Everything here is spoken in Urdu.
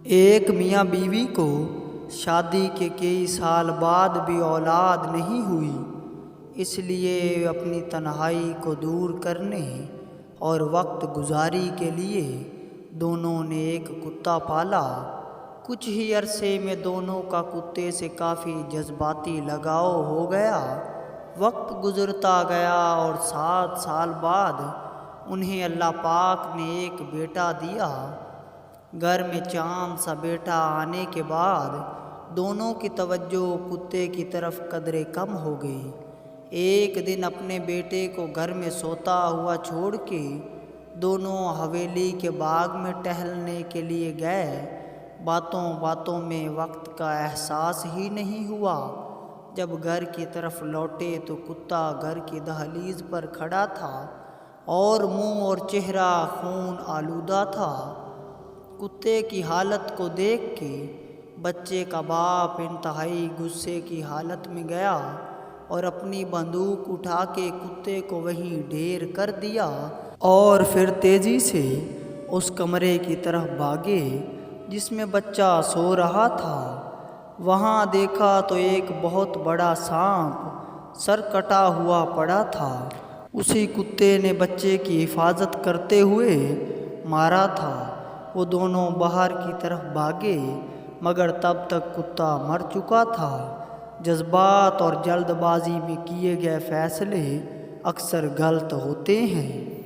ایک میاں بیوی کو شادی کے کئی سال بعد بھی اولاد نہیں ہوئی، اس لیے اپنی تنہائی کو دور کرنے اور وقت گزاری کے لیے دونوں نے ایک کتا پالا۔ کچھ ہی عرصے میں دونوں کا کتے سے کافی جذباتی لگاؤ ہو گیا۔ وقت گزرتا گیا اور 7 سال بعد انہیں اللہ پاک نے ایک بیٹا دیا۔ گھر میں چاند سا بیٹا آنے کے بعد دونوں کی توجہ کتے کی طرف قدرے کم ہو گئی۔ ایک دن اپنے بیٹے کو گھر میں سوتا ہوا چھوڑ کے دونوں حویلی کے باغ میں ٹہلنے کے لیے گئے۔ باتوں باتوں میں وقت کا احساس ہی نہیں ہوا۔ جب گھر کی طرف لوٹے تو کتا گھر کی دہلیز پر کھڑا تھا اور منہ اور چہرہ خون آلودہ تھا۔ کتے کی حالت کو دیکھ کے بچے کا باپ انتہائی غصے کی حالت میں گیا اور اپنی بندوق اٹھا کے کتے کو وہیں ڈھیر کر دیا اور پھر تیزی سے اس کمرے کی طرف بھاگے جس میں بچہ سو رہا تھا۔ وہاں دیکھا تو ایک بہت بڑا سانپ سر کٹا ہوا پڑا تھا۔ اسی کتے نے بچے کی حفاظت کرتے ہوئے مارا تھا۔ وہ دونوں باہر کی طرف بھاگے مگر تب تک کتا مر چکا تھا۔ جذبات اور جلد بازی میں کیے گئے فیصلے اکثر غلط ہوتے ہیں۔